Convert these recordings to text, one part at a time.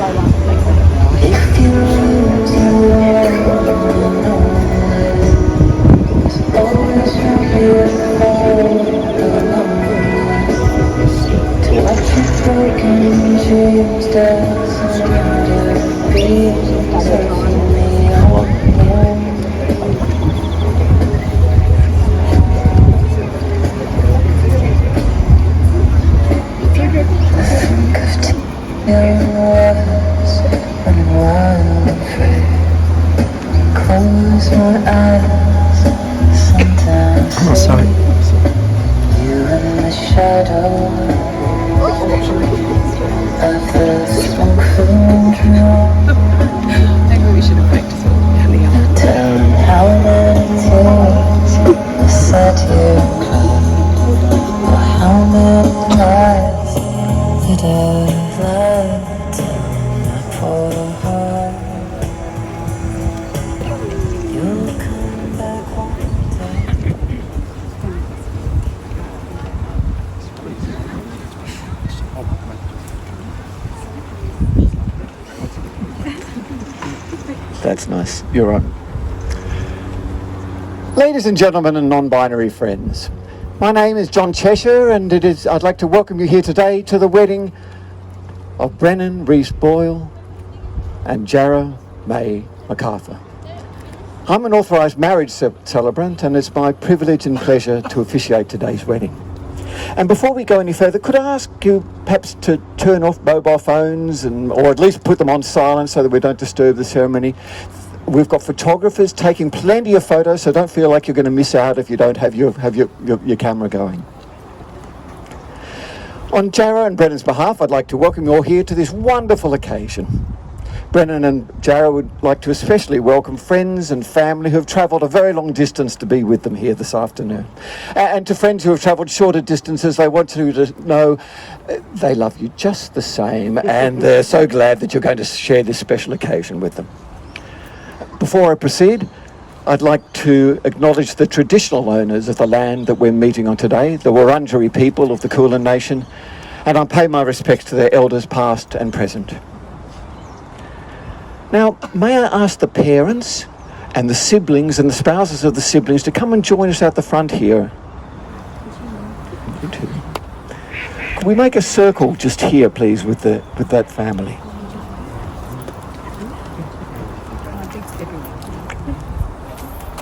If you lose your way, always remember to let your broken dreams dance and be for me alone. Think of tears running wild and free. Close my eyes, sometimes you in the shadow of the smoke-filled room. Maybe we should have practiced it. Tell me how many tears I said you cried, or how many times that I've lied to my poor heart. You'll come back one day. That's nice. You're on. Ladies and gentlemen and non-binary friends, my name is John Cheshire, and I'd like to welcome you here today to the wedding of Brennan Reese Boyle and Jarrah May MacArthur. I'm an authorised marriage celebrant, and it's my privilege and pleasure to officiate today's wedding. And before we go any further, could I ask you perhaps to turn off mobile phones or at least put them on silent so that we don't disturb the ceremony? We've got photographers taking plenty of photos, so don't feel like you're going to miss out if you don't have your camera going. On Jarrah and Brennan's behalf, I'd like to welcome you all here to this wonderful occasion. Brennan and Jarrah would like to especially welcome friends and family who have travelled a very long distance to be with them here this afternoon. And to friends who have travelled shorter distances, they want you to know they love you just the same, and they're so glad that you're going to share this special occasion with them. Before I proceed, I'd like to acknowledge the traditional owners of the land that we're meeting on today, the Wurundjeri people of the Kulin Nation, and I pay my respects to their elders past and present. Now, may I ask the parents and the siblings and the spouses of the siblings to come and join us out the front here? You too. Can we make a circle just here, please, with that family?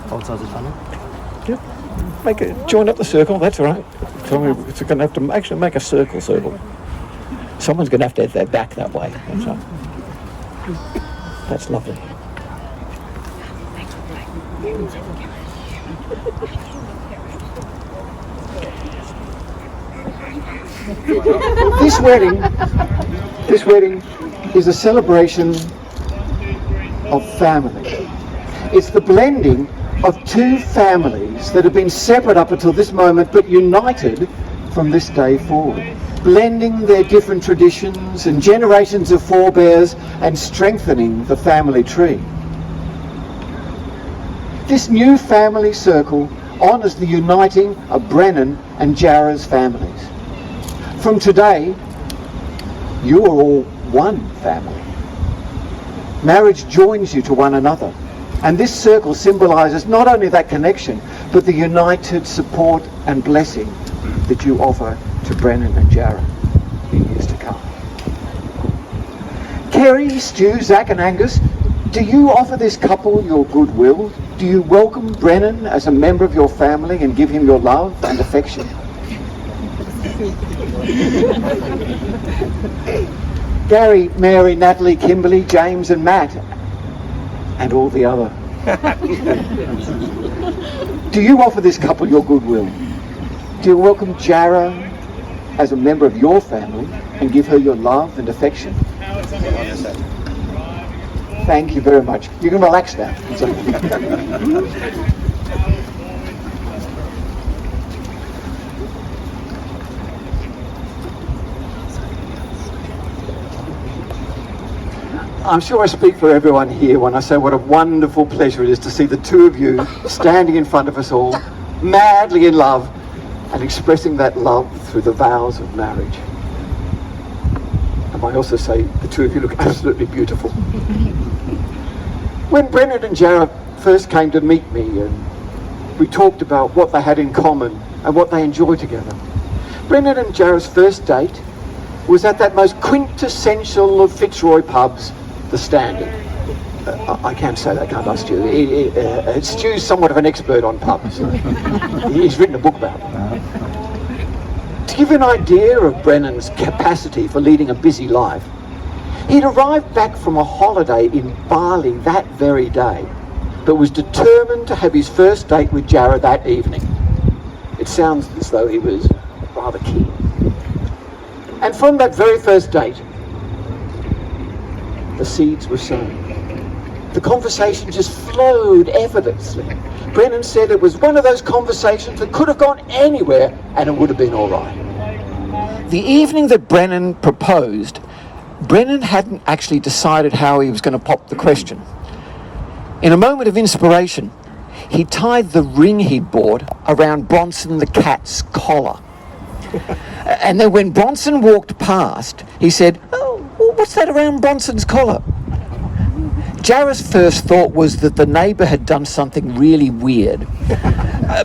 Both sides of the funnel? Yep. Join up the circle, that's all right. So it's going to have to actually make a circle. Someone's going to have their back that way. That's right. That's lovely. This wedding is a celebration of family. It's the blending of two families that have been separate up until this moment but united from this day forward, blending their different traditions and generations of forebears and strengthening the family tree. This new family circle honours the uniting of Brennan and Jarrah's families. From today, you are all one family. Marriage joins you to one another, and this circle symbolises not only that connection, but the united support and blessing that you offer to Brennan and Jarrah in years to come. Kerry, Stu, Zach and Angus, do you offer this couple your goodwill? Do you welcome Brennan as a member of your family and give him your love and affection? Gary, Mary, Natalie, Kimberly, James and Matt, and all the other. Do you offer this couple your goodwill? Do you welcome Jarrah as a member of your family and give her your love and affection? Thank you very much. You can relax now. I'm sure I speak for everyone here when I say what a wonderful pleasure it is to see the two of you standing in front of us all, madly in love, and expressing that love through the vows of marriage. And I also say the two of you look absolutely beautiful. When Brennan and Jarrah first came to meet me, and we talked about what they had in common and what they enjoy together, Brennan and Jarrah's first date was at that most quintessential of Fitzroy pubs, the Standard. I can say that, can't I, Stu? Stu's somewhat of an expert on pubs. He's written a book about them. To give you an idea of Brennan's capacity for leading a busy life, he'd arrived back from a holiday in Bali that very day, but was determined to have his first date with Jarrah that evening. It sounds as though he was rather keen. And from that very first date, the seeds were sown. The conversation just flowed effortlessly. Brennan said it was one of those conversations that could have gone anywhere and it would have been all right. The evening that Brennan proposed, Brennan hadn't actually decided how he was going to pop the question. In a moment of inspiration, he tied the ring he'd bought around Bronson the cat's collar. And then when Bronson walked past, he said, "Oh, what's that around Bronson's collar?" Jarrah's first thought was that the neighbour had done something really weird.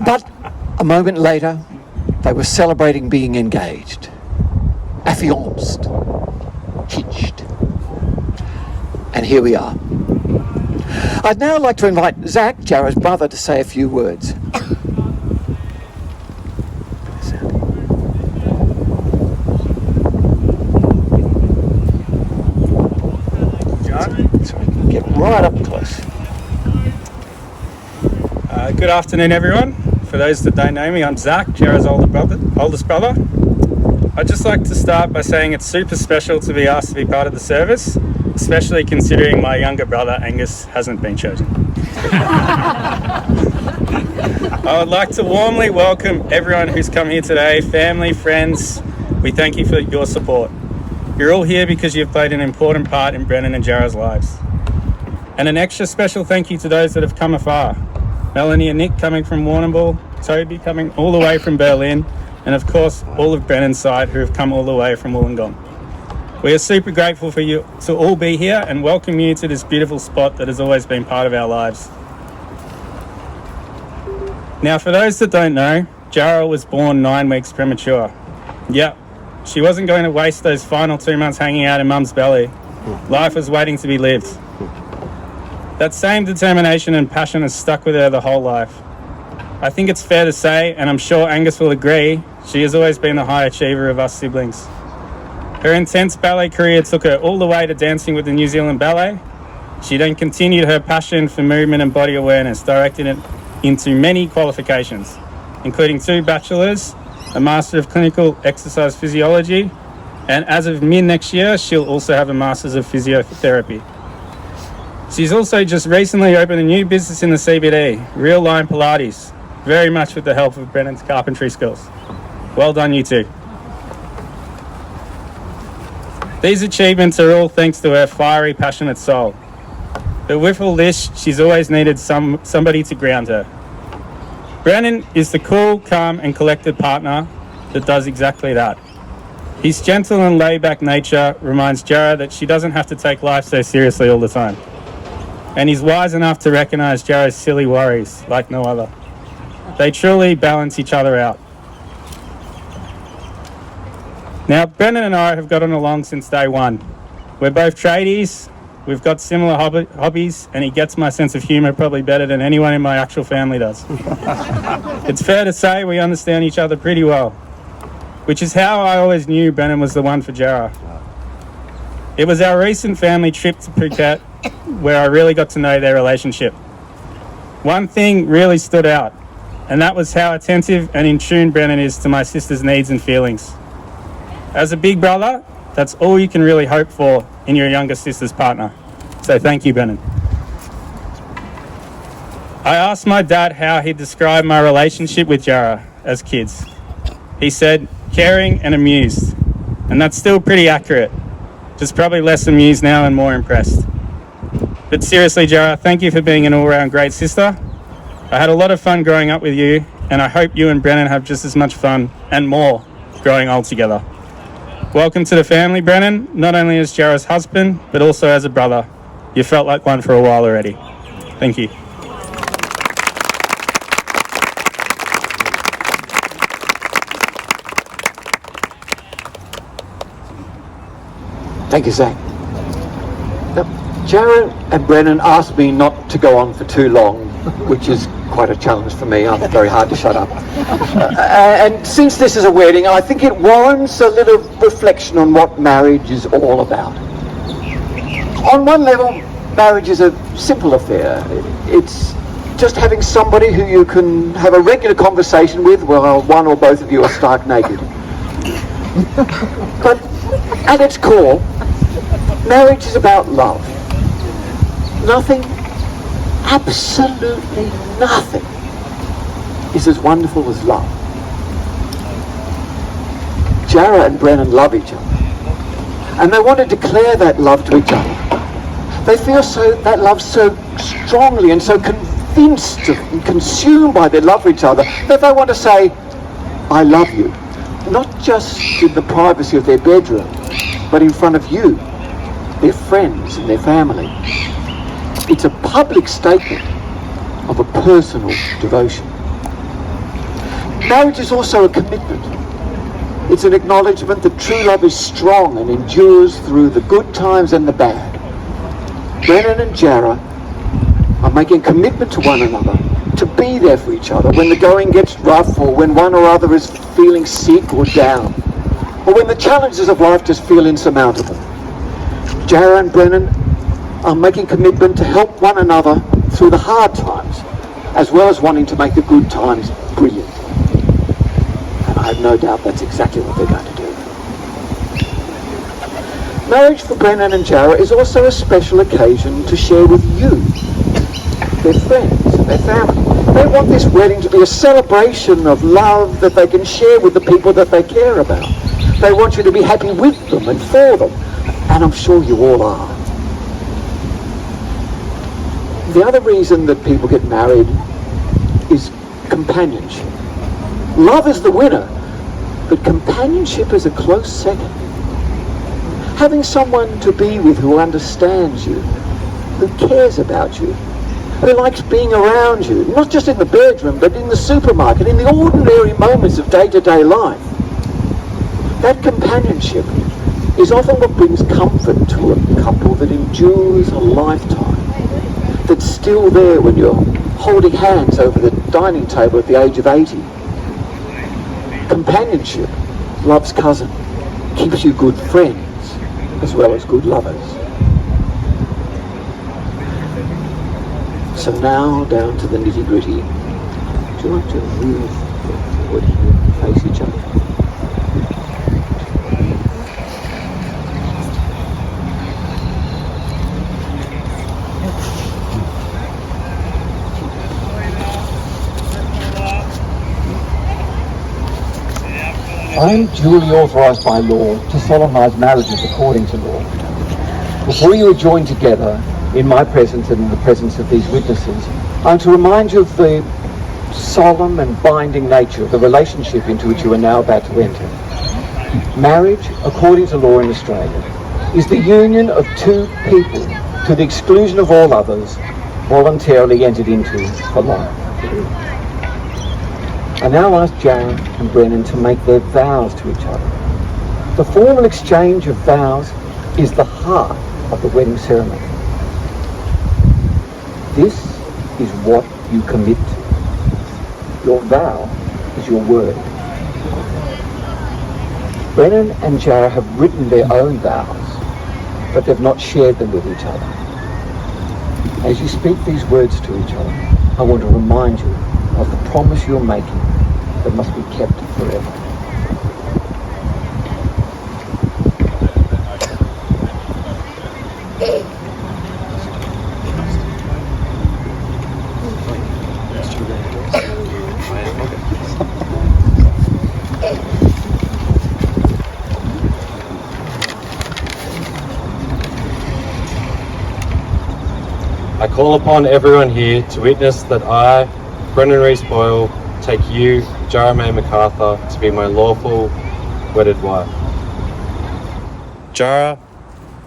But a moment later, they were celebrating being engaged, affianced, hitched. And here we are. I'd now like to invite Zach, Jarrah's brother, to say a few words. Get right up close. Good afternoon, everyone. For those that don't know me, I'm Zach, Jarrah's oldest brother. I'd just like to start by saying it's super special to be asked to be part of the service, especially considering my younger brother Angus hasn't been chosen. I would like to warmly welcome everyone who's come here today, family, friends. We thank you for your support. You're all here because you've played an important part in Brennan and Jarrah's lives. And an extra special thank you to those that have come afar. Melanie and Nick coming from Warrnambool, Toby coming all the way from Berlin, and of course all of Brennan's side who have come all the way from Wollongong. We are super grateful for you to all be here and welcome you to this beautiful spot that has always been part of our lives. Now, for those that don't know, Jarrah was born 9 weeks premature. Yep, she wasn't going to waste those final 2 months hanging out in Mum's belly. Life was waiting to be lived. That same determination and passion has stuck with her the whole life. I think it's fair to say, and I'm sure Angus will agree, she has always been the high achiever of us siblings. Her intense ballet career took her all the way to dancing with the New Zealand Ballet. She then continued her passion for movement and body awareness, directing it into many qualifications, including 2 bachelors, a Master of Clinical Exercise Physiology, and as of mid next year, she'll also have a Masters of Physiotherapy. She's also just recently opened a new business in the CBD, Real Line Pilates, very much with the help of Brennan's carpentry skills. Well done, you two. These achievements are all thanks to her fiery, passionate soul. But with all this, she's always needed somebody to ground her. Brennan is the cool, calm and collected partner that does exactly that. His gentle and laid-back nature reminds Jarrah that she doesn't have to take life so seriously all the time. And he's wise enough to recognise Jarrah's silly worries like no other. They truly balance each other out. Now, Brennan and I have gotten along since day one. We're both tradies, we've got similar hobbies, and he gets my sense of humour probably better than anyone in my actual family does. It's fair to say we understand each other pretty well, which is how I always knew Brennan was the one for Jarrah. It was our recent family trip to Phuket where I really got to know their relationship. One thing really stood out, and that was how attentive and in tune Brennan is to my sister's needs and feelings. As a big brother, that's all you can really hope for in your younger sister's partner. So thank you, Brennan. I asked my dad how he described my relationship with Jarrah as kids. He said, caring and amused. And that's still pretty accurate. Just probably less amused now and more impressed. But seriously, Jarrah, thank you for being an all-round great sister. I had a lot of fun growing up with you, and I hope you and Brennan have just as much fun and more growing old together. Welcome to the family, Brennan, not only as Jarrah's husband, but also as a brother. You felt like one for a while already. Thank you. Thank you, Zach. Now, Jarrah and Brennan asked me not to go on for too long, which is quite a challenge for me. I'm very hard to shut up. And since this is a wedding, I think it warrants a little reflection on what marriage is all about. On one level, marriage is a simple affair. It's just having somebody who you can have a regular conversation with while one or both of you are stark naked. But at its core, marriage is about love. Nothing, absolutely nothing, is as wonderful as love. Jarrah and Brennan love each other, and they want to declare that love to each other. They feel that love so strongly and so convinced and consumed by their love for each other that they want to say, I love you, not just in the privacy of their bedroom, but in front of you, their friends and their family. It's a public statement of a personal devotion. Marriage is also a commitment. It's an acknowledgement that true love is strong and endures through the good times and the bad. Brennan and Jarrah are making a commitment to one another to be there for each other when the going gets rough, or when one or other is feeling sick or down, or when the challenges of life just feel insurmountable. Jarrah and Brennan are making commitment to help one another through the hard times, as well as wanting to make the good times brilliant. And I have no doubt that's exactly what they're going to do. Marriage for Brennan and Jarrah is also a special occasion to share with you, their friends and their family. They want this wedding to be a celebration of love that they can share with the people that they care about. They want you to be happy with them and for them, and I'm sure you all are. The other reason that people get married is companionship. Love is the winner, but companionship is a close second. Having someone to be with who understands you, who cares about you, who likes being around you, not just in the bedroom, but in the supermarket, in the ordinary moments of day-to-day life. That companionship is often what brings comfort to a couple that endures a lifetime, that's still there when you're holding hands over the dining table at the age of 80. Companionship, love's cousin, keeps you good friends as well as good lovers. So now down to the nitty-gritty. Would you like to move forward here and face each other? I am duly authorised by law to solemnise marriages according to law. Before you are joined together, in my presence and in the presence of these witnesses, I am to remind you of the solemn and binding nature of the relationship into which you are now about to enter. Marriage, according to law in Australia, is the union of two people, to the exclusion of all others, voluntarily entered into for life. I now ask Jarrah and Brennan to make their vows to each other. The formal exchange of vows is the heart of the wedding ceremony. This is what you commit to. Your vow is your word. Brennan and Jarrah have written their own vows, but they've not shared them with each other. As you speak these words to each other, I want to remind you of the promise you're making that must be kept forever. I call upon everyone here to witness that I, Brennan Rees Boyle, take you, Jarrah May MacArthur, to be my lawful wedded wife. Jarrah,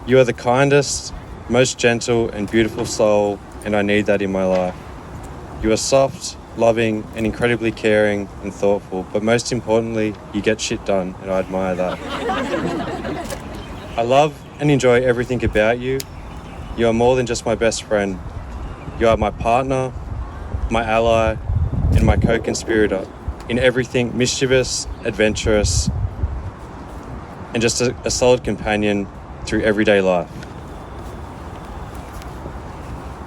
you are the kindest, most gentle and beautiful soul, and I need that in my life. You are soft, loving, and incredibly caring and thoughtful, but most importantly, you get shit done, and I admire that. I love and enjoy everything about you. You are more than just my best friend. You are my partner, my ally, and my co-conspirator in everything mischievous, adventurous, and just a solid companion through everyday life.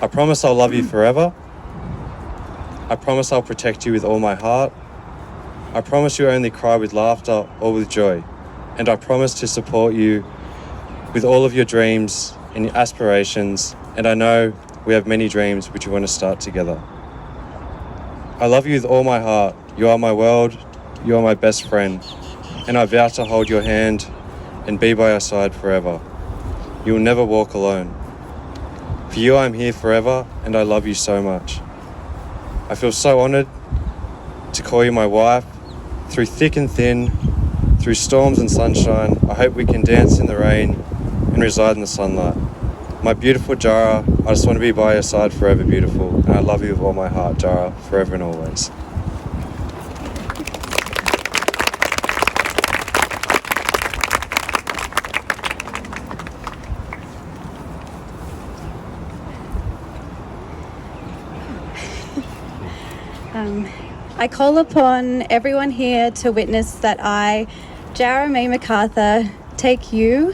I promise I'll love you forever. I promise I'll protect you with all my heart. I promise you only cry with laughter or with joy. And I promise to support you with all of your dreams and your aspirations. And I know we have many dreams which we want to start together. I love you with all my heart. You are my world. You are my best friend. And I vow to hold your hand and be by your side forever. You will never walk alone. For you, I am here forever, and I love you so much. I feel so honoured to call you my wife. Through thick and thin, through storms and sunshine, I hope we can dance in the rain and reside in the sunlight. My beautiful Jarrah, I just want to be by your side forever, beautiful, and I love you with all my heart, Jarrah, forever and always. I call upon everyone here to witness that I, Jarrah May MacArthur, take you,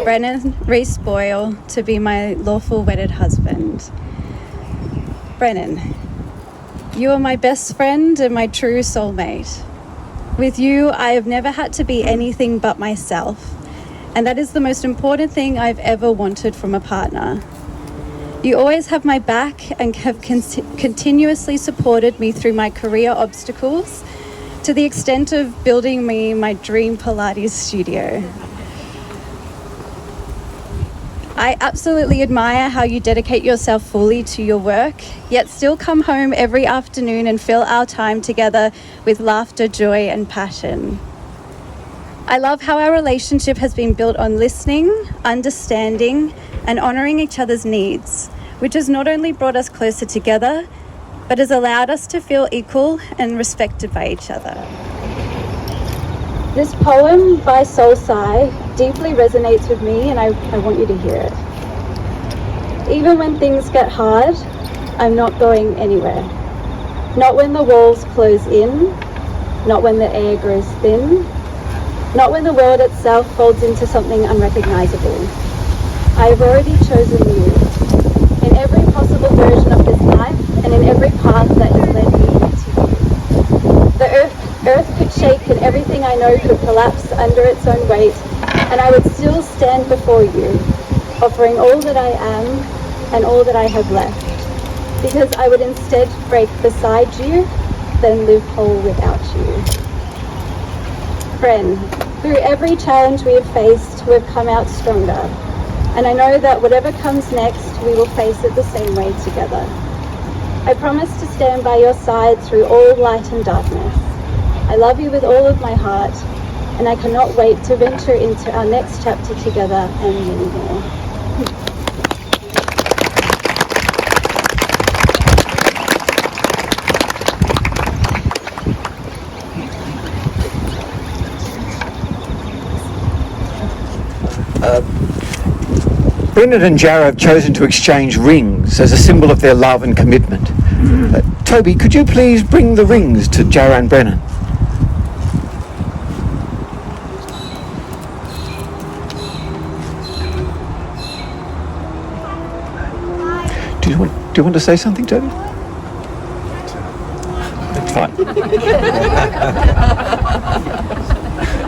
Brennan Reese Boyle, to be my lawful wedded husband. Brennan, you are my best friend and my true soulmate. With you, I have never had to be anything but myself, and that is the most important thing I've ever wanted from a partner. You always have my back and have continuously supported me through my career obstacles to the extent of building me my dream Pilates studio. I absolutely admire how you dedicate yourself fully to your work, yet still come home every afternoon and fill our time together with laughter, joy, and passion. I love how our relationship has been built on listening, understanding, and honouring each other's needs, which has not only brought us closer together, but has allowed us to feel equal and respected by each other. This poem by Soul Sai deeply resonates with me, and I want you to hear it. Even when things get hard, I'm not going anywhere. Not when the walls close in, not when the air grows thin, not when the world itself folds into something unrecognizable. I have already chosen you in every possible version of this life and in every path that has led me to you. The earth could shake and everything I know could collapse under its own weight, and I would still stand before you, offering all that I am and all that I have left, because I would instead break beside you than live whole without you. Friend, through every challenge we have faced, we have come out stronger. And I know that whatever comes next, we will face it the same way together. I promise to stand by your side through all light and darkness. I love you with all of my heart, and I cannot wait to venture into our next chapter together and many more. Brennan and Jarrah have chosen to exchange rings as a symbol of their love and commitment. Toby, could you please bring the rings to Jarrah and Brennan? Do you want to say something, Toby? Fine.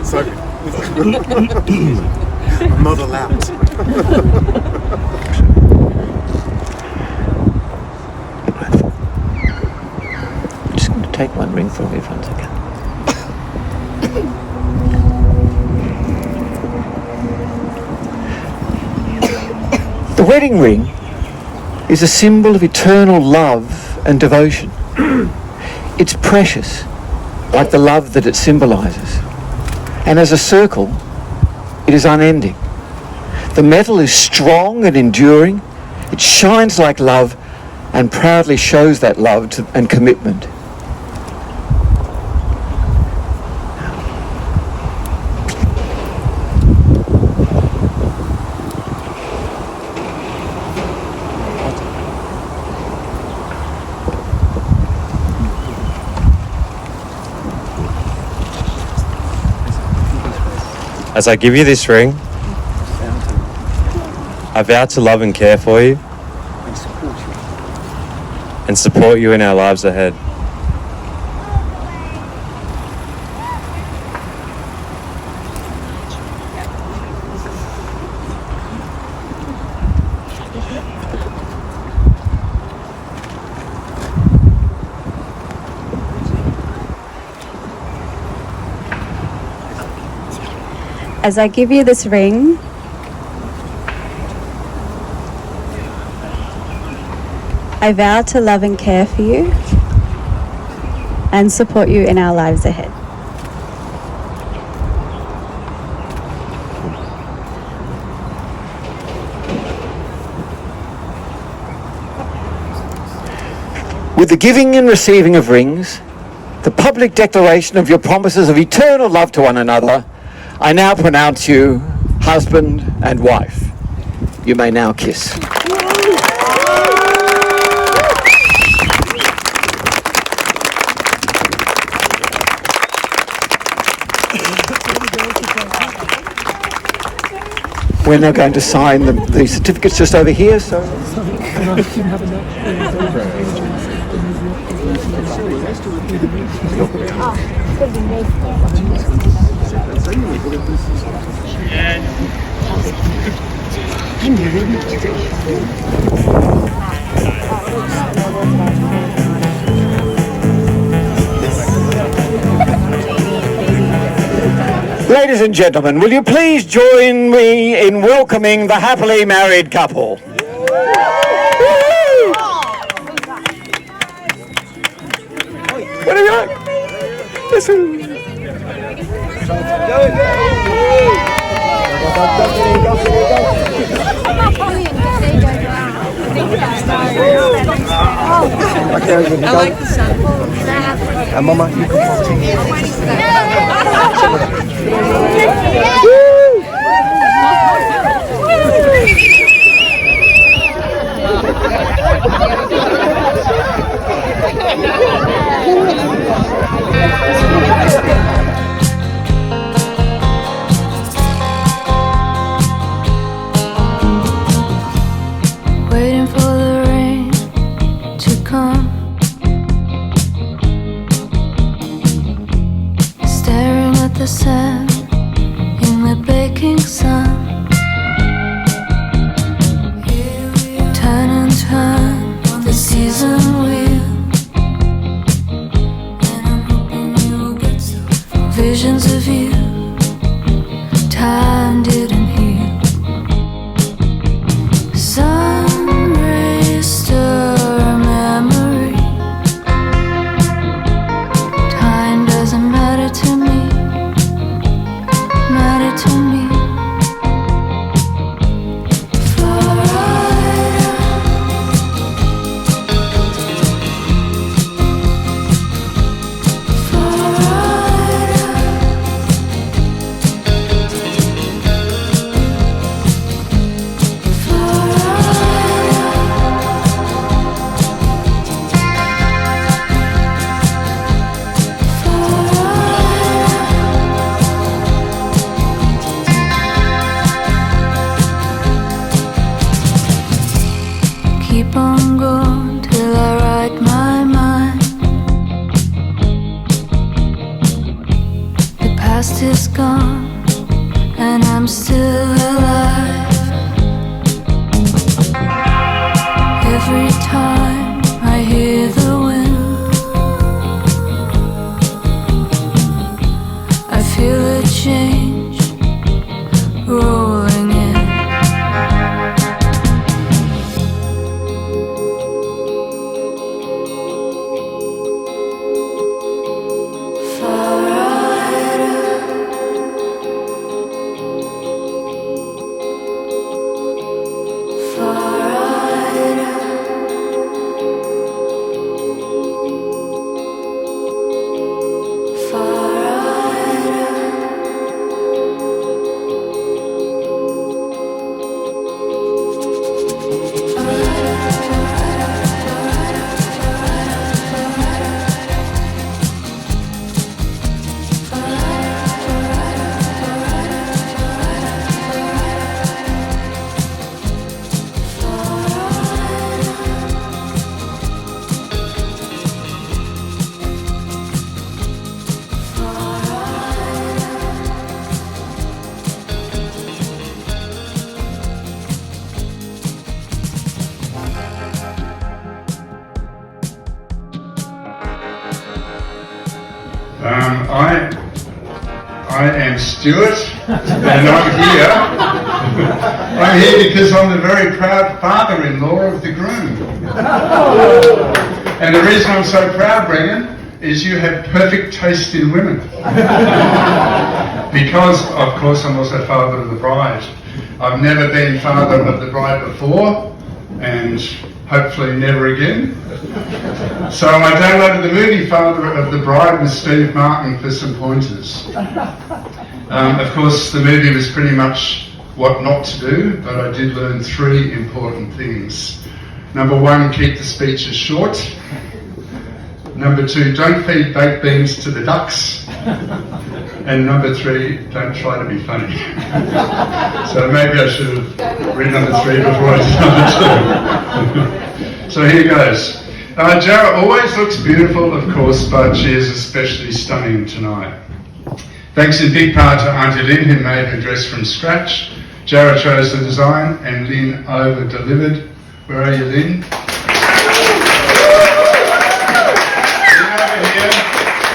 Sorry. I'm not allowed. I'm just going to take one ring from you for 1 second. The wedding ring is a symbol of eternal love and devotion. It's precious, like the love that it symbolises. And as a circle, it is unending. The metal is strong and enduring. It shines like love and proudly shows that love and commitment. As I give you this ring, I vow to love and care for you and support you in our lives ahead. As I give you this ring, I vow to love and care for you and support you in our lives ahead. With the giving and receiving of rings, the public declaration of your promises of eternal love to one another, I now pronounce you husband and wife. You may now kiss. We're now going to sign the certificates just over here, so... Ladies and gentlemen, will you please join me in welcoming the happily married couple? What are you like? Listen. I like the sun. And Mama, you Waiting for the rain to come, staring at the sand in the I am Stuart, and I'm here. I'm here because I'm the very proud father-in-law of the groom. And the reason I'm so proud, Brennan, is you have perfect taste in women. Because, of course, I'm also father of the bride. I've never been father of the bride before, and hopefully never again. So I downloaded the movie Father of the Bride with Steve Martin for some pointers. Of course, the movie was pretty much what not to do, but I did learn 3 important things. Number 1, keep the speeches short. Number 2, don't feed baked beans to the ducks. And number 3, don't try to be funny. So maybe I should have read number 3 before I did number 2. So here goes. Jarrah always looks beautiful, of course, but she is especially stunning tonight. Thanks in big part to Auntie Lynn, who made her dress from scratch. Jarrah chose the design and Lynn over-delivered. Where are you, Lynn?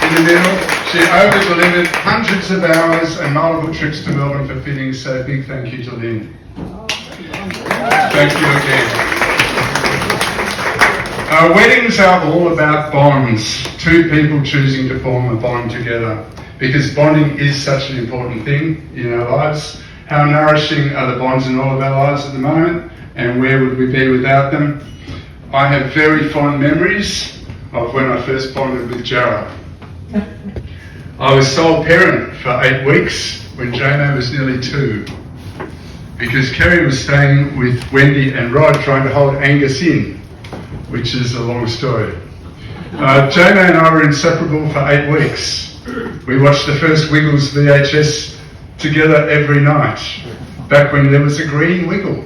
In the middle, she over-delivered hundreds of hours and multiple trips to Melbourne for fittings, so big thank you to Lynn. Thank you again. Weddings are all about bonds, 2 people choosing to form a bond together, because bonding is such an important thing in our lives. How nourishing are the bonds in all of our lives at the moment, and where would we be without them? I have very fond memories of when I first bonded with Jarrah. I was sole parent for 8 weeks when Jamo was nearly 2, because Kerry was staying with Wendy and Rod trying to hold Angus in, which is a long story. Jamo and I were inseparable for 8 weeks. We watched the first Wiggles VHS together every night, back when there was a green Wiggle.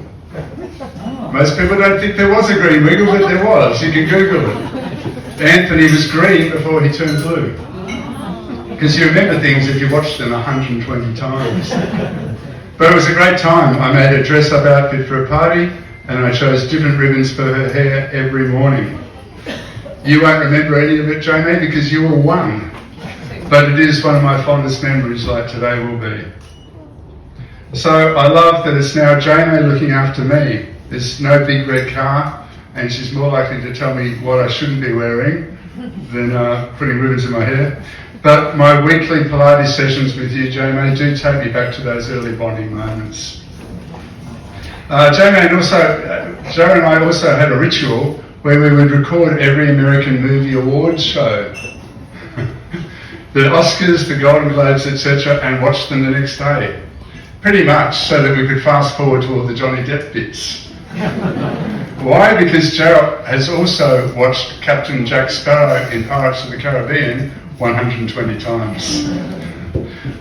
Most people don't think there was a green Wiggle, but there was. You can Google it. Anthony was green before he turned blue. Because you remember things if you watched them 120 times. But it was a great time. I made a dress-up outfit for a party, and I chose different ribbons for her hair every morning. You won't remember any of it, Jamie, because you were 1. But it is one of my fondest memories, like today will be. So I love that it's now Jamie looking after me. There's no big red car, and she's more likely to tell me what I shouldn't be wearing than putting ribbons in my hair. But my weekly Pilates sessions with you, Jamie, do take me back to those early bonding moments. Jarrah and I also had a ritual where we would record every American movie awards show. The Oscars, the Golden Globes, etc., and watch them the next day. Pretty much so that we could fast forward to all the Johnny Depp bits. Why? Because Jarrah has also watched Captain Jack Sparrow in Pirates of the Caribbean 120 times.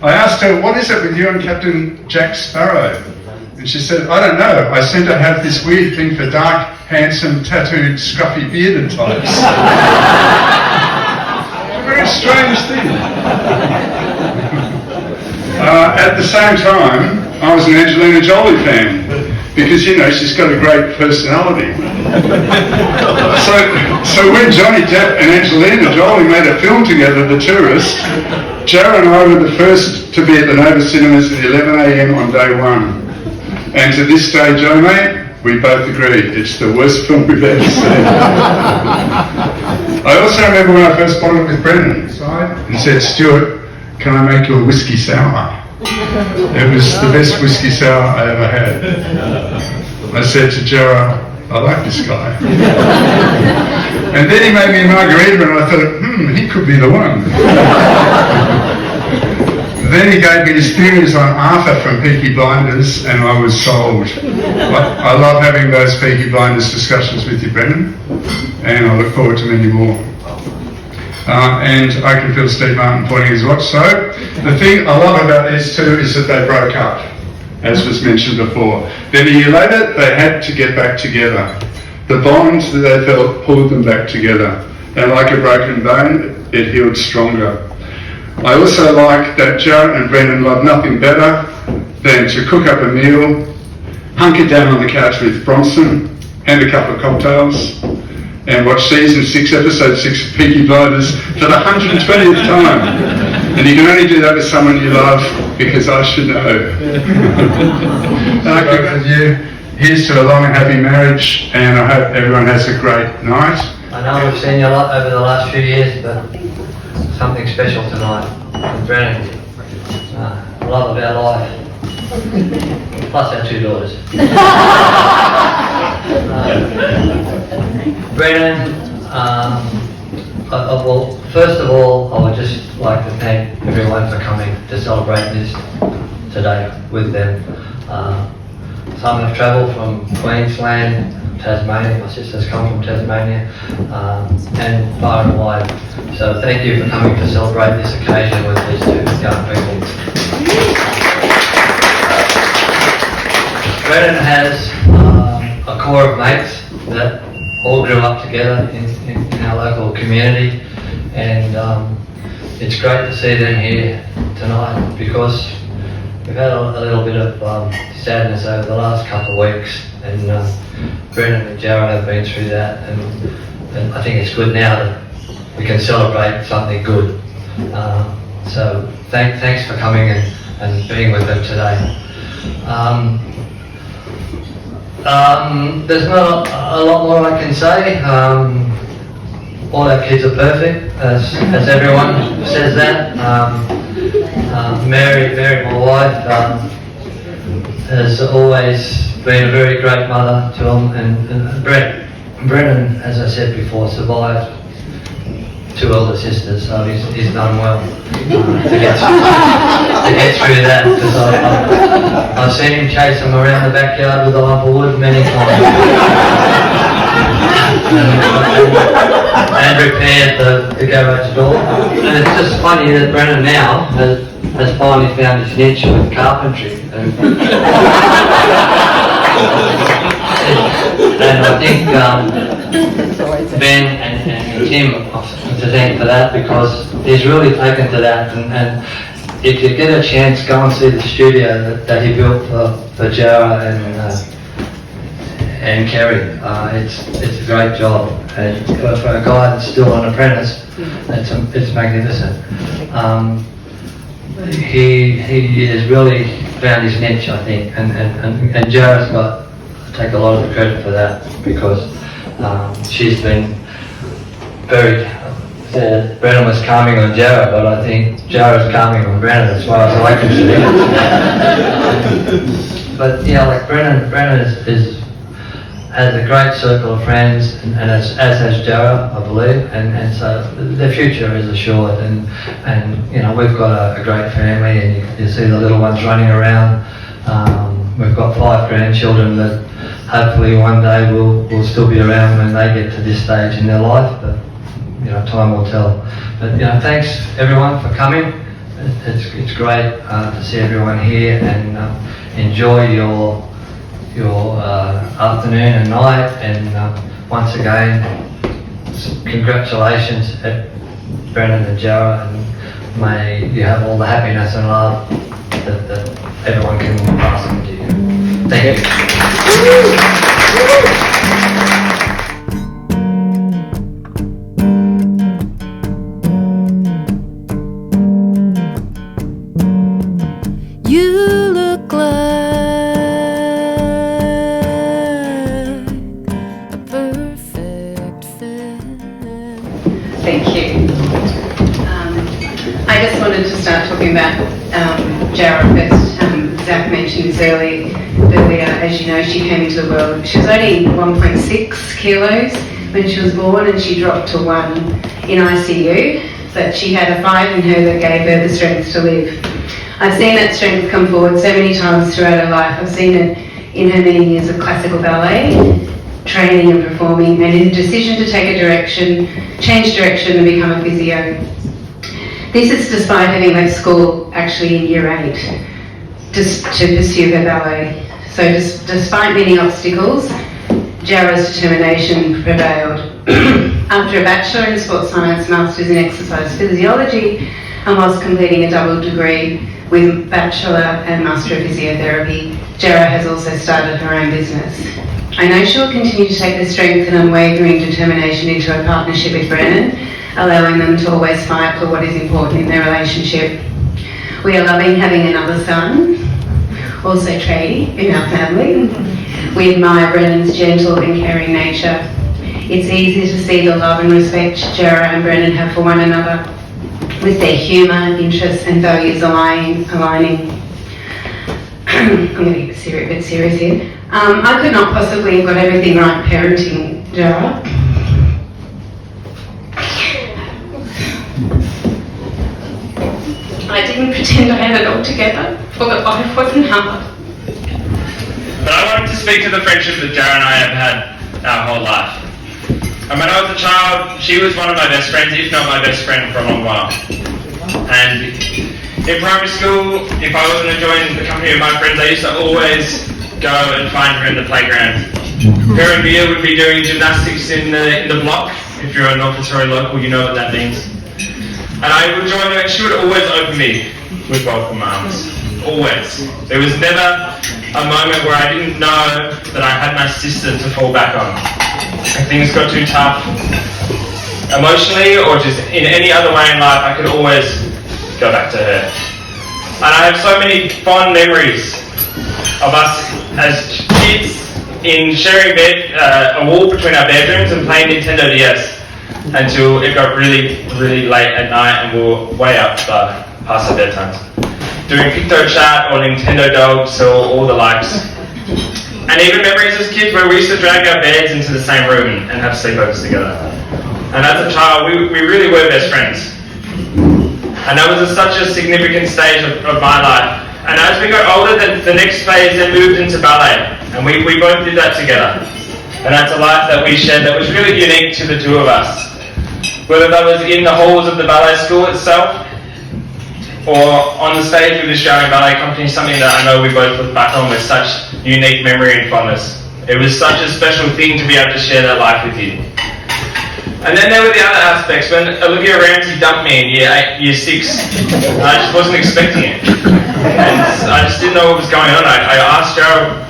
I asked her, what is it with you and Captain Jack Sparrow? And she said, I don't know. I seem to have this weird thing for dark, handsome, tattooed, scruffy, bearded types. A very strange thing. At the same time, I was an Angelina Jolie fan. Because, you know, she's got a great personality. So when Johnny Depp and Angelina Jolie made a film together, The Tourist, Jarrah and I were the first to be at the Nova Cinemas at 11 a.m. on day 1. And to this day, Joe, mate, we both agree it's the worst film we've ever seen. I also remember when I first bonded with Brennan and said, Stuart, can I make you a whiskey sour? It was the best whiskey sour I ever had. I said to Jarrah, I like this guy. And then he made me a margarita and I thought, he could be the one. Then he gave me his theories on Arthur from Peaky Blinders and I was sold. I love having those Peaky Blinders discussions with you, Brennan, and I look forward to many more. And I can feel Steve Martin pointing his watch. So the thing I love about these two is that they broke up, as was mentioned before. Then a year later, they had to get back together. The bond that they felt pulled them back together. And like a broken bone, it healed stronger. I also like that Jarrah and Brennan love nothing better than to cook up a meal, hunker down on the couch with Bronson and a couple of cocktails, and watch season 6, episode 6 of Peaky Blinders for the 120th time. And you can only do that with someone you love, because I should know. Good with you. Here's to a long and happy marriage, and I hope everyone has a great night. I know we've seen you a lot over the last few years, but something special tonight with Brennan. Love of our life. Plus our 2 daughters. Brennan, well, first of all, I would just like to thank everyone for coming to celebrate this today with them. Some have travelled from Queensland, Tasmania, my sister's come from Tasmania, and far and wide. So thank you for coming to celebrate this occasion with these 2 young people. Brennan has a core of mates that all grew up together in our local community, and it's great to see them here tonight, because we've had a little bit of sadness over the last couple of weeks, and Brennan and Jarrah have been through that, and I think it's good now that we can celebrate something good. So thanks for coming and being with them today. There's not a lot more I can say. All our kids are perfect, as everyone says that. Mary, my wife, has always been a very great mother to them, and Brennan, as I said before, survived 2 elder sisters, so he's done well to get through that, because I've seen him chase them around the backyard with a lump of wood many times. and repaired the garage door. And it's just funny that Brennan now has finally found his niche with carpentry. And I think Ben and Tim to thank for that, because he's really taken to that, and if you get a chance, go and see the studio that he built for Jarrah and Kerry. It's a great job, and for a guy that's still an apprentice, it's magnificent. He has really found his niche, I think, and Jarrah's take a lot of the credit for that, because she's been very. Brennan was calming on Jarrah, but I think Jarrah's calming on Brennan, as far as I can see. But yeah, like Brennan has a great circle of friends, and as has Jarrah, I believe, and so their future is assured. And you know, we've got a great family, and you see the little ones running around. We've got 5 grandchildren that hopefully one day will still be around when they get to this stage in their life. But you know, time will tell. But you know, thanks everyone for coming. It's great to see everyone here, and enjoy your afternoon and night. And once again, congratulations at Brennan and Jarrah, and may you have all the happiness and love that everyone can pass on to you. Thank you. Jarrah first. Zach mentioned this earlier. As you know, she came into the world. She was only 1.6 kilos when she was born, and she dropped to 1 in ICU. But she had a 5 in her that gave her the strength to live. I've seen that strength come forward so many times throughout her life. I've seen it in her many years of classical ballet, training and performing, and in the decision to change direction and become a physio. This is despite having left school actually in year 8 to pursue her ballet. So despite many obstacles, Jarrah's determination prevailed. After a Bachelor in Sports Science, Masters in Exercise Physiology, and whilst completing a double degree with Bachelor and Master of Physiotherapy, Jarrah has also started her own business. I know she will continue to take the strength and unwavering determination into her partnership with Brennan, allowing them to always fight for what is important in their relationship. We are loving having another son, also tradie, in our family. We admire Brennan's gentle and caring nature. It's easy to see the love and respect Jarrah and Brennan have for one another, with their humour, interests and values aligning. I'm going to get a bit serious here. I could not possibly have got everything right parenting Jarrah. I didn't pretend I had it all together, for that life wasn't hard. But I wanted to speak to the friendship that Jarrah and I have had our whole life. And when I was a child, she was one of my best friends, if not my best friend for a long while. And in primary school, if I wasn't enjoying the company of my friends, I used to always go and find her in the playground. Her and Mia would be doing gymnastics in the block. If you're an officer or local, you know what that means. And I would join her, and she would always open me with both arms. Always. There was never a moment where I didn't know that I had my sister to fall back on. If things got too tough, emotionally or just in any other way in life, I could always go back to her. And I have so many fond memories of us as kids in sharing a wall between our bedrooms and playing Nintendo DS until it got really, really late at night and we were way up past our bedtimes. Doing Picto Chat or Nintendo Dogs or all the likes. And even memories as kids where we used to drag our beds into the same room and have sleepovers together. And as a child, we really were best friends. And that was such a significant stage of my life. And as we got older, the next phase then moved into ballet. And we both did that together. And that's a life that we shared that was really unique to the two of us. Whether that was in the halls of the ballet school itself, or on the stage with the Australian Ballet Company, something that I know we both look back on with such unique memory and fondness. It was such a special thing to be able to share that life with you. And then there were the other aspects. When Olivia Ramsey dumped me in year 6, I just wasn't expecting it. And I just didn't know what was going on. I asked Jarrah,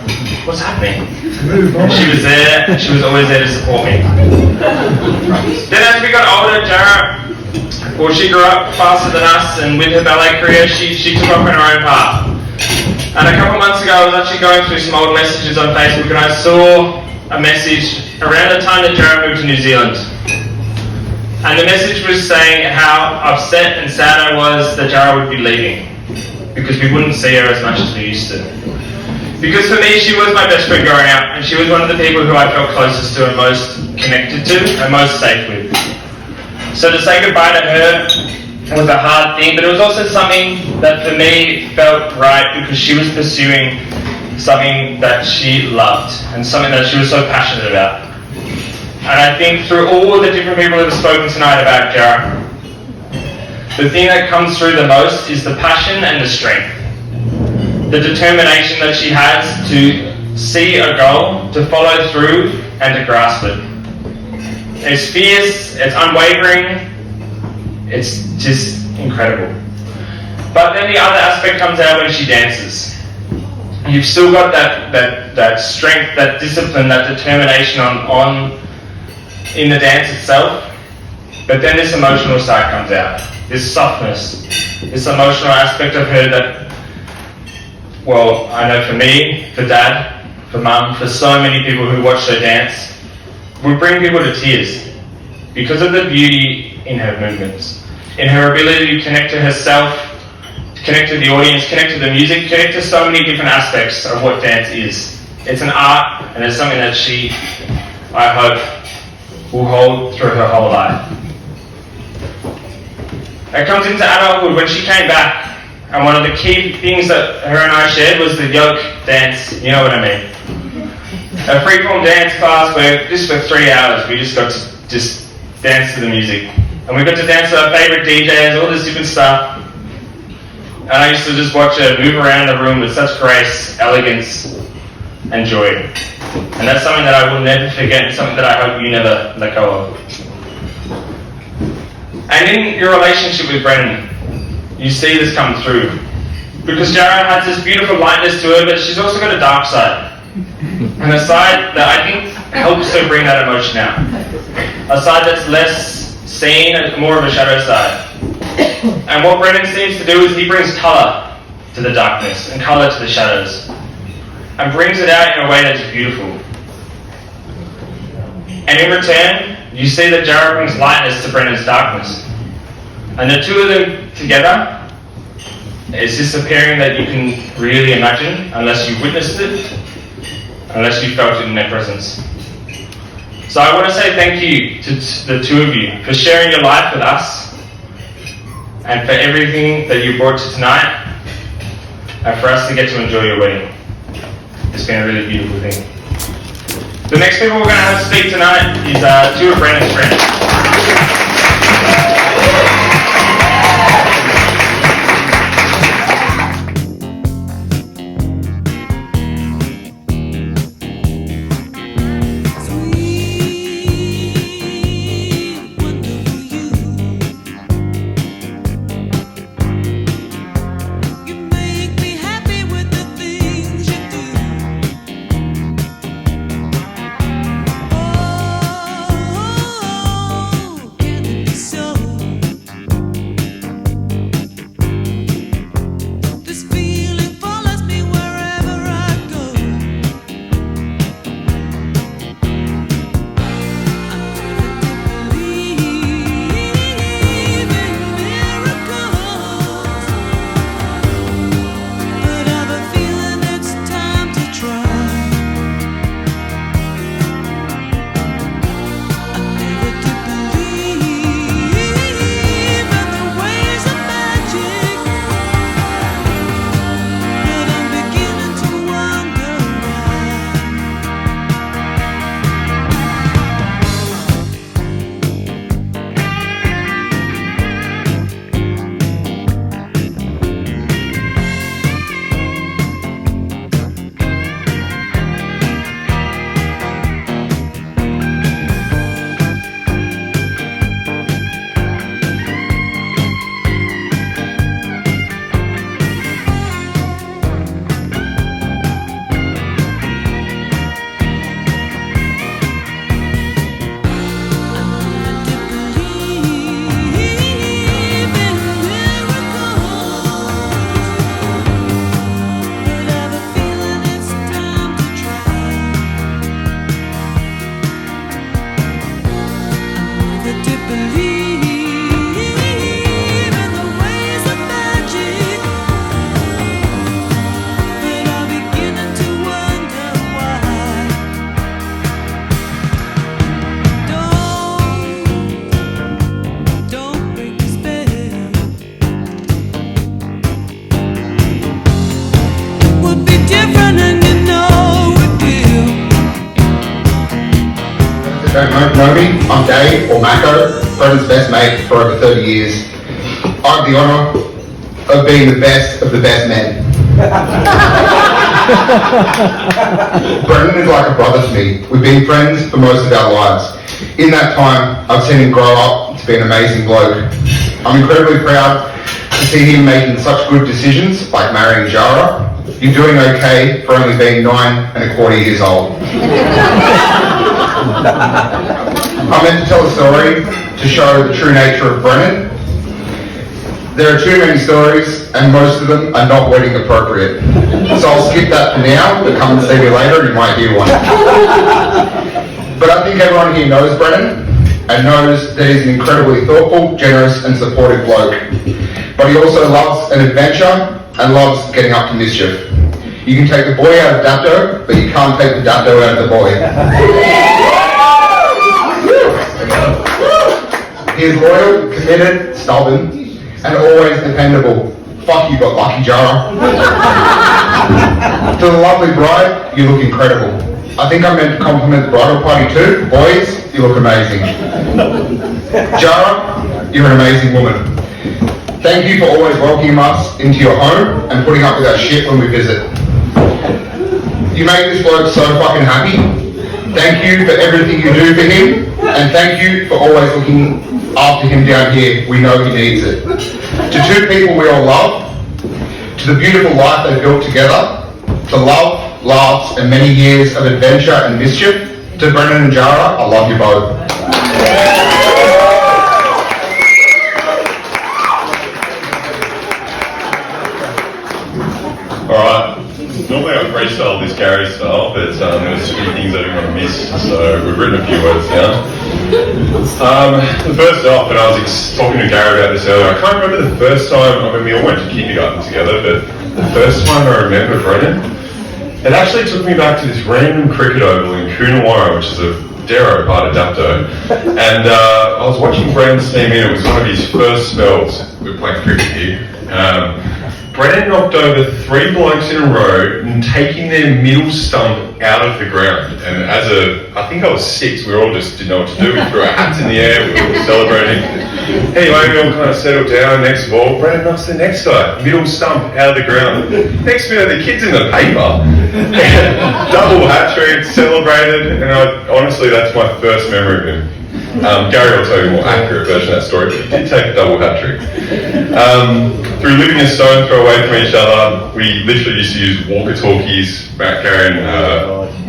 what's happening? And she was there, and she was always there to support me. Then as we got older, Jarrah, well, she grew up faster than us, and with her ballet career, she took off on her own path. And a couple of months ago, I was actually going through some old messages on Facebook, and I saw a message around the time that Jarrah moved to New Zealand. And the message was saying how upset and sad I was that Jarrah would be leaving, because we wouldn't see her as much as we used to. Because for me, she was my best friend growing up, and she was one of the people who I felt closest to and most connected to and most safe with. So to say goodbye to her was a hard thing, but it was also something that for me felt right because she was pursuing something that she loved and something that she was so passionate about. And I think through all the different people that have spoken tonight about Jarrah, the thing that comes through the most is the passion and the strength. The determination that she has to see a goal, to follow through and to grasp it. It's fierce, it's unwavering, it's just incredible. But then the other aspect comes out when she dances. You've still got that strength, that discipline, that determination on in the dance itself, but then this emotional side comes out. This softness, this emotional aspect of her that, well, I know for me, for Dad, for Mum, for so many people who watch her dance, would bring people to tears because of the beauty in her movements, in her ability to connect to herself, to connect to the audience, connect to the music, connect to so many different aspects of what dance is. It's an art, and it's something that she, I hope, will hold through her whole life. It comes into adulthood when she came back, and one of the key things that her and I shared was the yoke dance, you know what I mean? A freeform dance class where just for 3 hours we just got to just dance to the music. And we got to dance to our favourite DJs, all this different stuff. And I used to just watch her move around the room with such grace, elegance, and joy. And that's something that I will never forget, and something that I hope you never let go of. And in your relationship with Brennan, you see this come through. Because Jarrah has this beautiful lightness to her, but she's also got a dark side. and a side that I think helps her bring that emotion out. A side that's less seen and more of a shadow side. And what Brennan seems to do is he brings colour to the darkness and colour to the shadows, and brings it out in a way that's beautiful. And in return, you see that Jarrah brings lightness to Brennan's darkness. And the two of them together, it's just a pairing that you can really imagine unless you've witnessed it, unless you felt it in their presence. So I want to say thank you to the two of you for sharing your life with us, and for everything that you brought to tonight, and for us to get to enjoy your wedding. It's been a really beautiful thing. The next people we're going to have speak tonight is two of Brennan's friends. Don't know me, I'm Dave, or Mako, Brennan's best mate for over 30 years. I have the honour of being the best of the best men. Brennan is like a brother to me. We've been friends for most of our lives. In that time, I've seen him grow up to be an amazing bloke. I'm incredibly proud to see him making such good decisions, like marrying Jarrah. You're doing okay for only being 9 1/4 years old. I meant to tell a story to show the true nature of Brennan. There are too many stories, and most of them are not wedding appropriate. So I'll skip that for now, but come and see me later, you might hear one. But I think everyone here knows Brennan, and knows that he's an incredibly thoughtful, generous and supportive bloke. But he also loves an adventure, and loves getting up to mischief. You can take the boy out of Dapto, but you can't take the Dapto out of the boy. He is loyal, committed, stubborn, and always dependable. Fuck, you got lucky, Jarrah. To the lovely bride, you look incredible. I think I meant to compliment the bridal party too. Boys, you look amazing. Jarrah, you're an amazing woman. Thank you for always welcoming us into your home and putting up with our shit when we visit. You make this bloke so fucking happy. Thank you for everything you do for him, and thank you for always looking after him down here. We know he needs it. To two people we all love, to the beautiful life they've built together, to love, laughs, and many years of adventure and mischief. To Brennan and Jarrah, I love you both. Alright, normally I freestyle this Gary style, but there's a few things I didn't want to miss, so we've written a few words down. The first off, and I was talking to Gary about this earlier, I can't remember the first time, I mean we all went to kindergarten together, but the first time I remember Brennan, it actually took me back to this random cricket oval in Coonawarra, which is a Darrow part of Dapto, and I was watching Brennan's team in, it was one of his first spells with playing cricket here. Brennan knocked over 3 blokes in a row and taking their middle stump out of the ground. And I think I was 6, we all just didn't know what to do. We threw our hats in the air, we were all celebrating. Anyway, we all kind of settled down. Next ball, Brennan knocks the next guy, middle stump out of the ground. Next minute, the kid's in the paper. Double hat trick, celebrated, and honestly, that's my first memory of him. Gary will tell you a more accurate version of that story, but he did take a double hat trick. Through living a stone throw away from each other, we literally used to use walkie-talkies. Gary and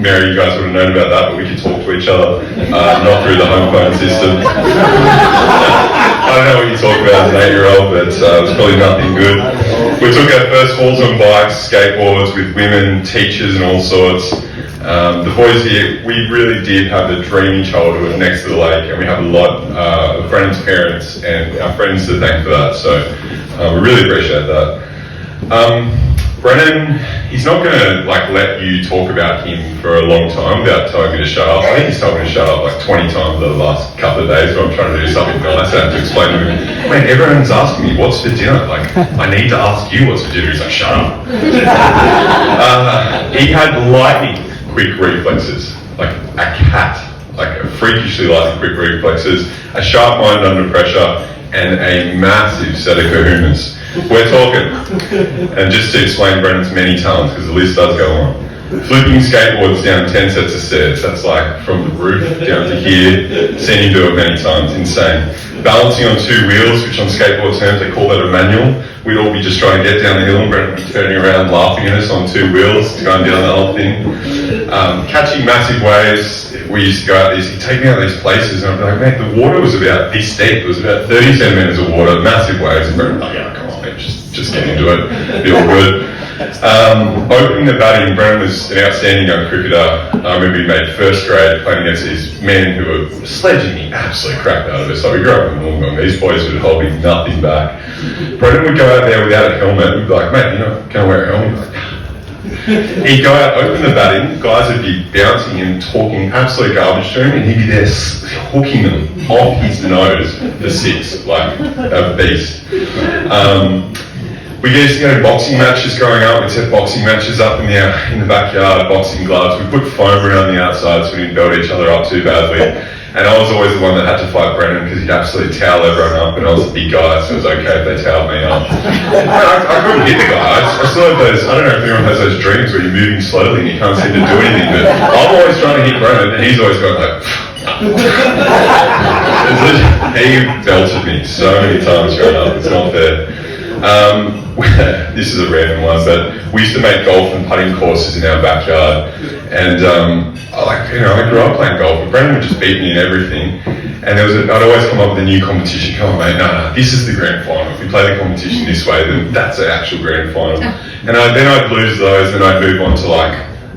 Mary, you guys would have known about that, but we could talk to each other, not through the home phone system. I don't know what you talk about as an 8-year-old, but it was probably nothing good. We took our first falls on bikes, skateboards, with women, teachers and all sorts. The boys here, we really did have a dreamy childhood next to the lake, and we have a lot of Brennan's parents and our friends to thank for that, so we really appreciate that. Brennan, he's not going to let you talk about him for a long time without telling me to shut up. I think he's told me to shut up 20 times over the last couple of days when I'm trying to do something nice. I have to explain to him, man, everyone's asking me, what's for dinner? I need to ask you what's for dinner. He's like, shut up. He had lightning quick reflexes, like a cat, freakishly lightning quick reflexes, a sharp mind under pressure, and a massive set of kahunas. We're talking. And just to explain Brennan's many talents, because the list does go on. Flipping skateboards down 10 sets of stairs, that's from the roof down to here, seen him do it many times, insane. Balancing on 2 wheels, which on skateboard terms they call that a manual. We'd all be just trying to get down the hill and Brennan would be turning around laughing at us on 2 wheels, going down the whole thing. Catching massive waves, we used to go out these, he'd take me out these places and I'd be like, mate, the water was about this deep, it was about 30 centimetres of water, massive waves, and Brennan was like, yeah, come on mate, just get into it, be all good. Opening the batting, Brennan was an outstanding young cricketer. I remember he made first grade playing against these men who were sledging the absolute crap out of us. We grew up in Wollongong, these boys would hold me nothing back. Brennan would go out there without a helmet, we'd be like, mate, you're not going to wear a helmet? He'd go out, open the batting, guys would be bouncing and talking absolute garbage to him, and he'd be there hooking them off his nose for 6, like a beast. We used to go to boxing matches growing up. We'd set boxing matches up in the backyard, boxing gloves. We put foam around the outside so we didn't belt each other up too badly. And I was always the one that had to fight Brennan because he'd absolutely towel everyone up, and I was a big guy, so it was okay if they toweled me up. I couldn't hit the guy. I still have those, I don't know if anyone has those dreams where you're moving slowly and you can't seem to do anything, but I'm always trying to hit Brennan and he's always going like, he belted me so many times growing up, it's not fair. This is a random one, but we used to make golf and putting courses in our backyard, and I grew up playing golf, but Brennan would just beat me in everything, and I'd always come up with a new competition. Come on mate, no, this is the grand final. If we play the competition this way, then that's the actual grand final. And then I'd lose those, and I'd move on to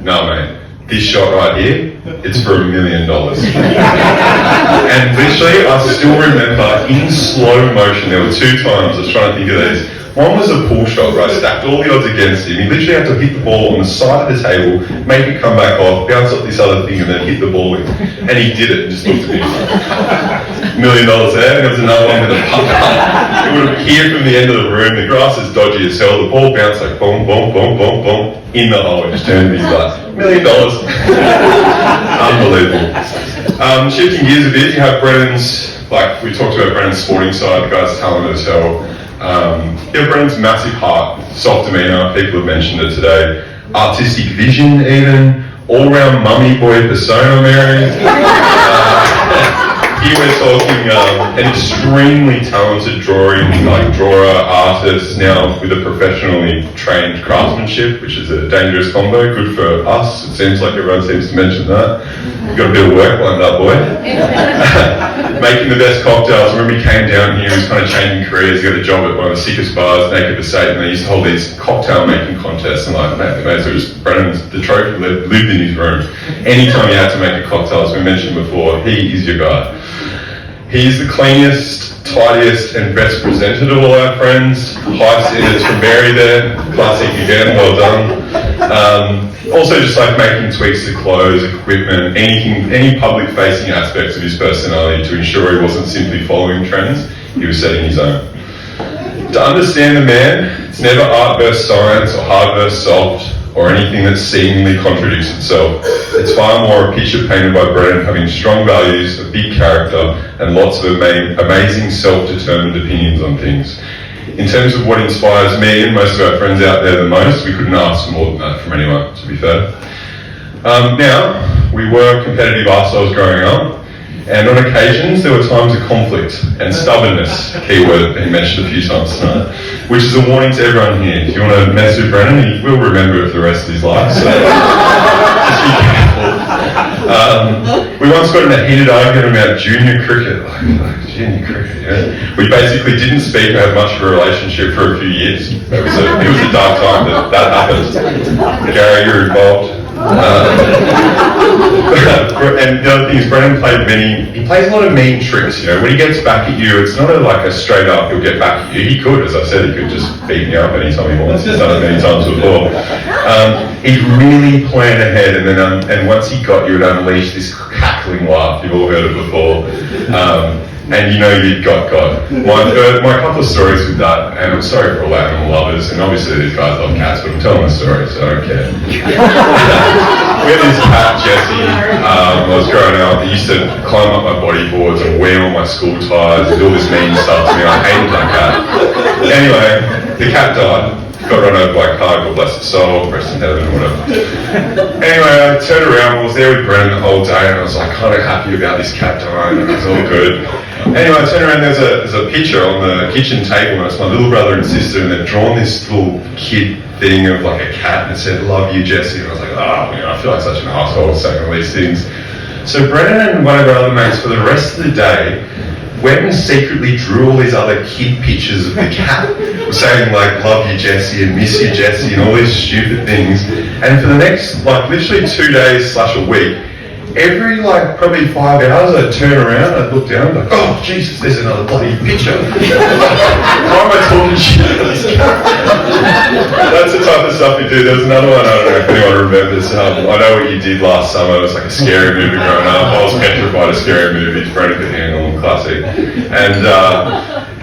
no mate, this shot right here, it's for $1 million. And literally, I still remember in slow motion, there were 2 times, I was trying to think of these. One was a pull shot where I stacked all the odds against him. He literally had to hit the ball on the side of the table, make it come back off, bounce off this other thing, and then hit the ball in. And he did it and just looked at me like, $1 million there. And there was another one with a puck up. It would appear from the end of the room, the grass is dodgy as hell, the ball bounced like boom, boom, boom, boom, boom, in the hole. It just turned to his glass. $1 million. Unbelievable. Shifting gears a bit, you have Brennan's, we talked about Brennan's sporting side, the guy's talented as hell. Brennan's massive heart, soft demeanour, people have mentioned it today, artistic vision even, all-round mummy boy persona, Mary. Here we're talking an extremely talented drawer, artist, now with a professionally trained craftsmanship, which is a dangerous combo. Good for us. It seems like everyone seems to mention that. You've got a bit of work lined up, boy. Making the best cocktails. When we came down here, he was kind of changing careers. He got a job at one of the sickest bars, Naked Besate, and they used to hold these cocktail making contests. And like, mate, so just Brennan's the trophy lived in his room. Anytime you had to make a cocktail, as we mentioned before, he is your guy. He's the cleanest, tidiest, and best presented of all our friends. High standards from Mary there. Classic again, well done. Also just like making tweaks to clothes, equipment, any public-facing aspects of his personality to ensure he wasn't simply following trends, he was setting his own. To understand the man, it's never art versus science or hard versus soft or anything that seemingly contradicts itself. It's far more a picture painted by Brennan having strong values, a big character, and lots of amazing self-determined opinions on things. In terms of what inspires me and most of our friends out there the most, we couldn't ask for more than that from anyone, to be fair. Now, we were competitive ourselves growing up, and on occasions there were times of conflict and stubbornness, key word being mentioned a few times tonight, which is a warning to everyone here. If you want to mess with Brennan, he will remember it for the rest of his life, so just be careful. We once got in a heated argument about junior cricket. Junior cricket, yeah. We basically didn't speak or have much of a relationship for a few years. It was a dark time that happened. Jarrah, you're involved. And the other thing is, Brennan he plays a lot of mean tricks, you know. When he gets back at you, it's not like a straight up, he'll get back at you. He could, as I said, he could just beat me up anytime he wants. He's done it many times before. He'd really plan ahead, and then and once he got you, it'd unleash this cackling laugh. You've all heard it before. And you know you'd got God. My couple of stories with that, and I'm sorry for all animal lovers, and obviously these guys love cats, but I'm telling the story, so I don't care. We had this cat, Jessie, when I was growing up. He used to climb up my bodyboards and wear all my school ties and do all this mean stuff to me. I hated that cat. Anyway, the cat died. Got run over by a car, God bless its soul, rest in heaven, whatever. Anyway, I turned around, I was there with Brennan the whole day, and I was like kind of happy about this cat dying, and it was all good. Anyway, I turned around, there's a picture on the kitchen table, and it's my little brother and sister, and they've drawn this little kid thing of like a cat, and it said, "Love you, Jessie," and I was like, oh, you know, I feel like such an asshole saying all these things. So Brennan and one of our other mates, for the rest of the day, went and secretly drew all these other kid pictures of the cat, saying like, "Love you, Jessie," and "Miss you, Jessie," and all these stupid things. And for the next, like, literally 2 days / a week, every like probably 5 hours, I'd turn around, I'd look down, like, oh Jesus, there's another bloody picture. Why am I talking shit about this cat? That's the type of stuff we do. There was another one, I don't know if anyone remembers. I Know What You Did Last Summer. It was like a scary movie growing up. I was petrified of scary movies. Brennan could handle them, classic. And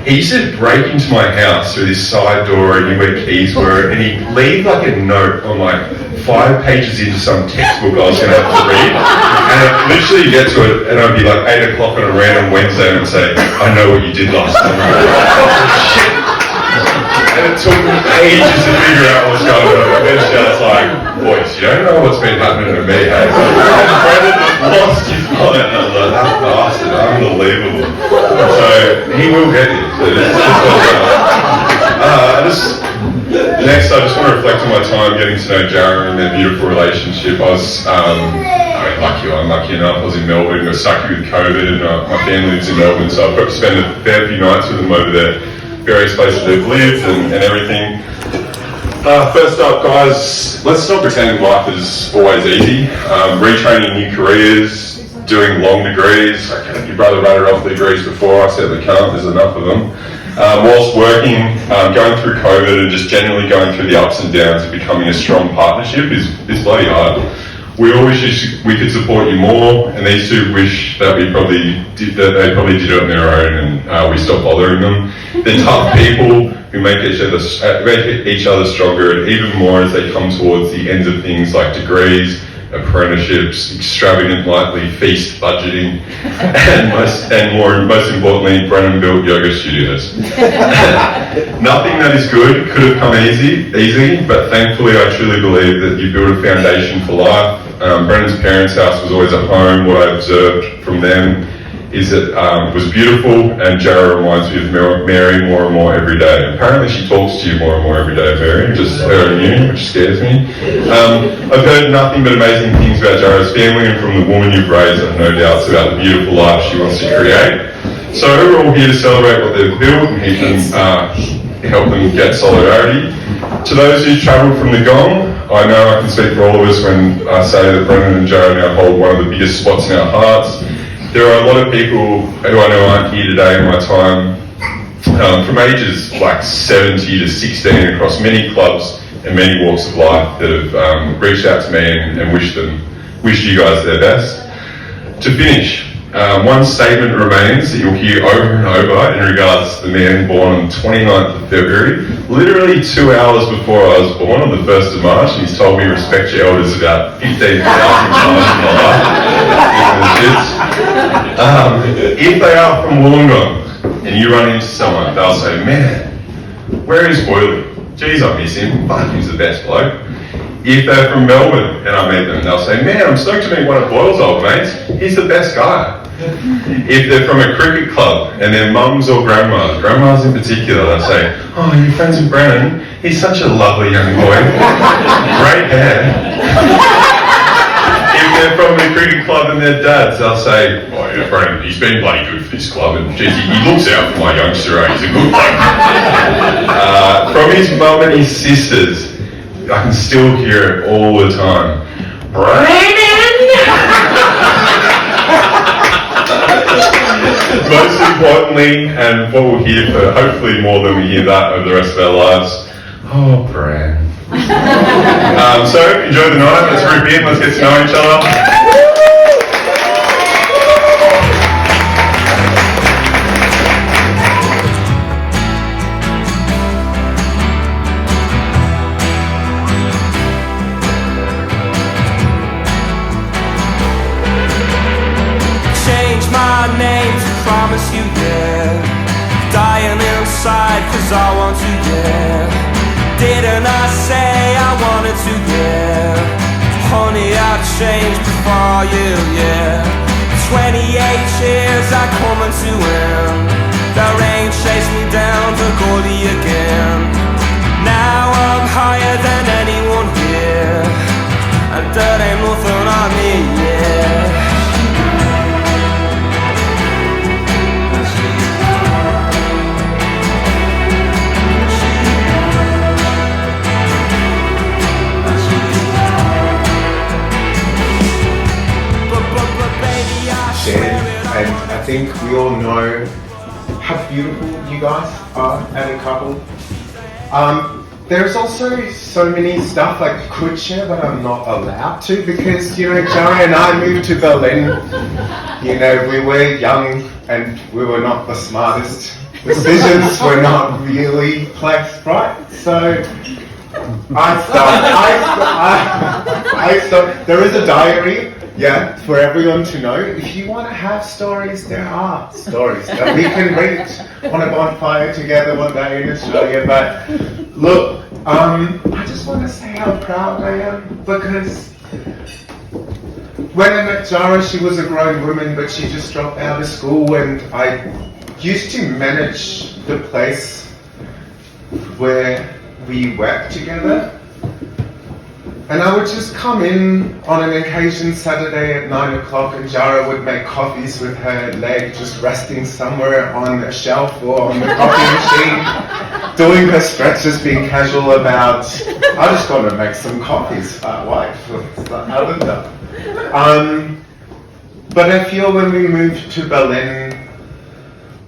he used to break into my house through this side door, and he knew where keys were, and he'd leave like a note on like 5 pages into some textbook I was going to have to read, and I'd literally get to it, and I'd be like 8 o'clock on a random Wednesday, and I'd say, "I know what you did last summer." Shit. And it took me ages to figure out what's going on. Eventually I was like, "Boys, you don't know what's been happening to me, hey?" And Brennan lost his mind, and I was like, "That bastard, unbelievable." So he will get you. Next, I just want to reflect on my time getting to know Jarrah and their beautiful relationship. I was, I'm lucky enough, I was in Melbourne, got stuck with COVID, and my family lives in Melbourne, so I've got to spend a fair few nights with them over there, various places they've lived and everything. First up, guys, let's not pretend life is always easy. Retraining new careers, doing long degrees. Your brother rattled off the degrees before, I certainly can't, there's enough of them. Whilst working, going through COVID and just generally going through the ups and downs of becoming a strong partnership is bloody hard. We all wish we could support you more, and these two wish that they probably did it on their own, and we stopped bothering them. They're tough people who make each other stronger, and even more as they come towards the ends of things like degrees, apprenticeships, extravagant lightly feast budgeting, and most importantly, Brennan built yoga studios. Nothing that is good could have come easy, but thankfully I truly believe that you built a foundation for life. Brennan's parents' house was always a home. What I observed from them is it was beautiful, and Jarrah reminds me of Mary more and more every day. Apparently she talks to you more and more every day, Mary, just her and you, which scares me. I've heard nothing but amazing things about Jarrah's family, and from the woman you've raised, I have no doubts about the beautiful life she wants to create. So we're all here to celebrate what they've built and help them get solidarity. To those who travelled from the Gong, I know I can speak for all of us when I say that Brennan and Jarrah now hold one of the biggest spots in our hearts. There are a lot of people who I know aren't here today in my time, from ages like 70 to 16 across many clubs and many walks of life that have reached out to me and wished you guys their best. To finish, one statement remains that you'll hear over and over in regards to the man born on the 29th of February, literally 2 hours before I was born on the 1st of March, and he's told me respect your elders about 15,000 times in my life. If they are from Wollongong and you run into someone, they'll say, man, where is Boyle? Geez, I miss him. Fuck, he's the best bloke. If they're from Melbourne and I meet them, they'll say, man, I'm stoked to meet one of Boyle's old mates. He's the best guy. If they're from a cricket club and their mums or grandmas in particular, they'll say, oh, you're friends with Brennan? He's such a lovely young boy. Great hair. If they're from the cricket club and their dads, they'll say, oh yeah, Brennan, he's been bloody good for this club, and geez, he looks out for my youngster, he's a good bloke. From his mum and his sisters, I can still hear it all the time. Brennan! Most importantly, and what we'll hear for hopefully more than we hear that over the rest of our lives, oh, Bran. So, enjoy the night, let's group in, let's get to know each other. Promise you, yeah. Dying inside, cause I want to, yeah. Didn't I say I wanted to, yeah. Honey, I've changed before you, yeah. 28 years I coming to end. The rain chased me down to Goldie again. Now I'm higher than anyone here, and that ain't nothing on me, yeah. And I think we all know how beautiful you guys are as a couple. There's also so many stuff I could share, but I'm not allowed to because, you know, Jarrah and I moved to Berlin. You know, we were young and we were not the smartest. Decisions were not really placed right. So I stopped. There is a diary. Yeah, for everyone to know, if you want to have stories, there are stories that we can read on a bonfire together one day in Australia. But look, I just want to say how proud I am because when I met Jarrah, she was a grown woman, but she just dropped out of school, and I used to manage the place where we worked together. And I would just come in on an occasion Saturday at 9 o'clock and Jarrah would make coffees with her leg just resting somewhere on a shelf or on the coffee machine, doing her stretches, being casual about, I just want to make some coffees, wife, other stuff. But I feel when we moved to Berlin,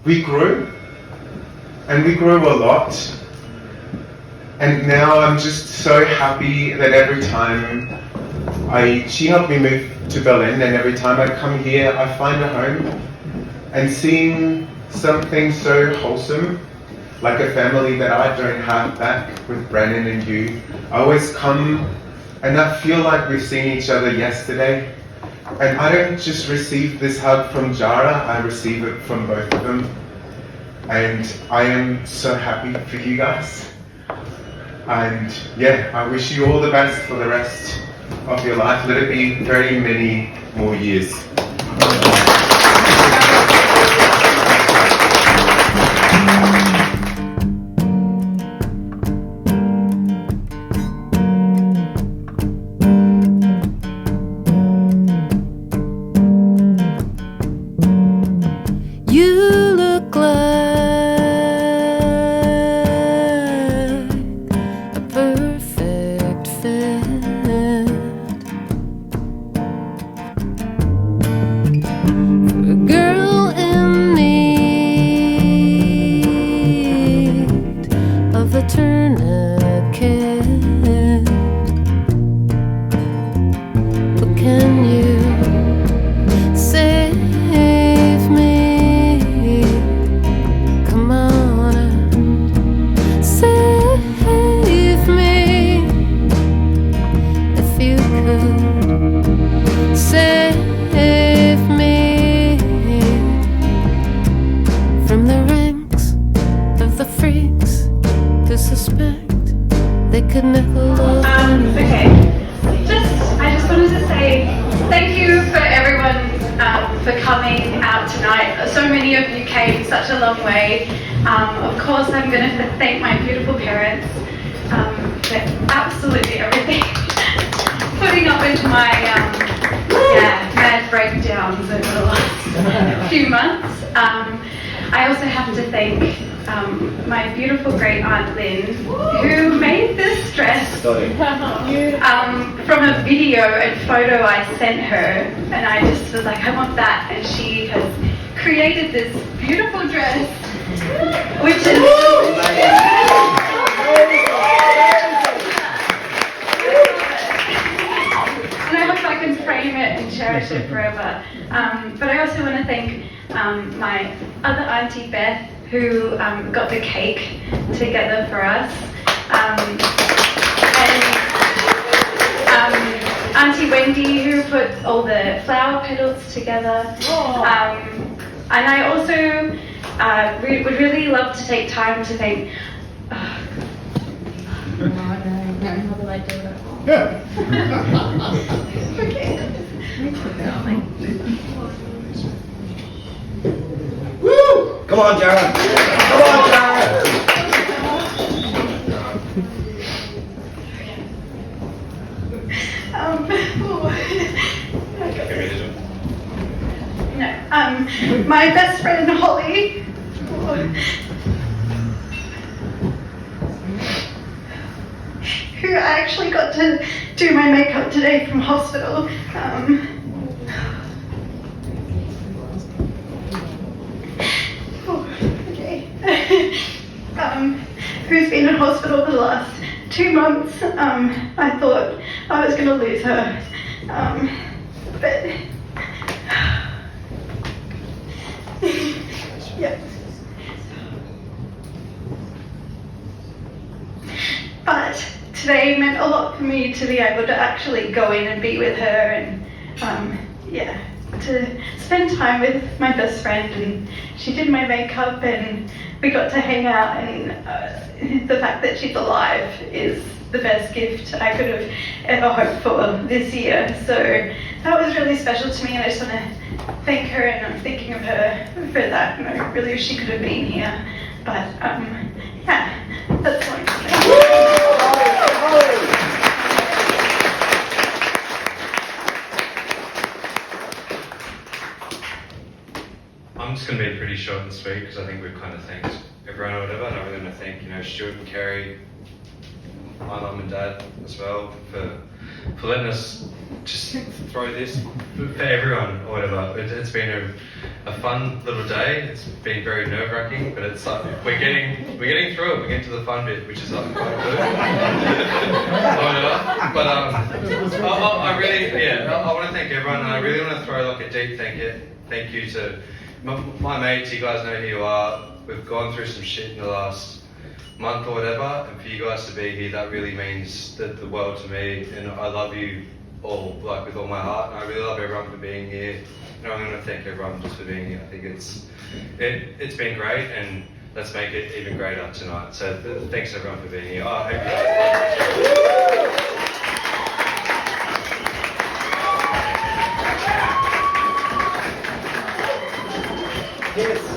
we grew, and we grew a lot. And now I'm just so happy that every time she helped me move to Berlin, and every time I come here, I find a home. And seeing something so wholesome, like a family that I don't have back with Brennan and you, I always come and I feel like we've seen each other yesterday. And I don't just receive this hug from Jarrah, I receive it from both of them. And I am so happy for you guys. And yeah, I wish you all the best for the rest of your life. Let it be very many more years. for coming out tonight. So many of you came such a long way. Of course, I'm going to thank my beautiful parents for absolutely everything. Putting up with my mad breakdowns over the last few months. I also have to thank my beautiful great aunt Lynn, who made this dress from a video and photo I sent her, and I just was like, I want that, and she has created this beautiful dress, which is and I hope I can frame it and cherish it forever. But I also want to thank my other auntie Beth, who got the cake together for us, and Auntie Wendy, who put all the flower petals together. And I also would really love to take time to thank. How will I do it? Okay. Woo! Come on, Jarrah. Come on, Jarrah. My best friend Holly. Who I actually got to do my makeup today from hospital. Who's been in hospital the last 2 months. I thought I was going to lose her, but yeah. But today meant a lot for me to be able to actually go in and be with her, and to spend time with my best friend, and she did my makeup and we got to hang out, and the fact that she's alive is the best gift I could have ever hoped for this year. So that was really special to me, and I just want to thank her, and I'm thinking of her for that, and I really wish she could have been here. But that's all I'm saying. I'm just going to be pretty short and sweet because I think we've kind of thanked everyone or whatever, and I really want to thank Stuart and Kerry, my mum and dad as well for letting us just throw this for everyone or whatever. It's been a fun little day. It's been very nerve-wracking, but it's like we're getting through it. We're getting to the fun bit, which is like quite good. But I really I want to thank everyone, and I really want to throw like a deep thank you to my mates. You guys know who you are. We've gone through some shit in the last month or whatever, and for you guys to be here, that really means the world to me, and I love you all, like with all my heart, and I really love everyone for being here, and I'm going to thank everyone just for being here. I think it's been great, and let's make it even greater tonight. So thanks everyone for being here. I hope you guys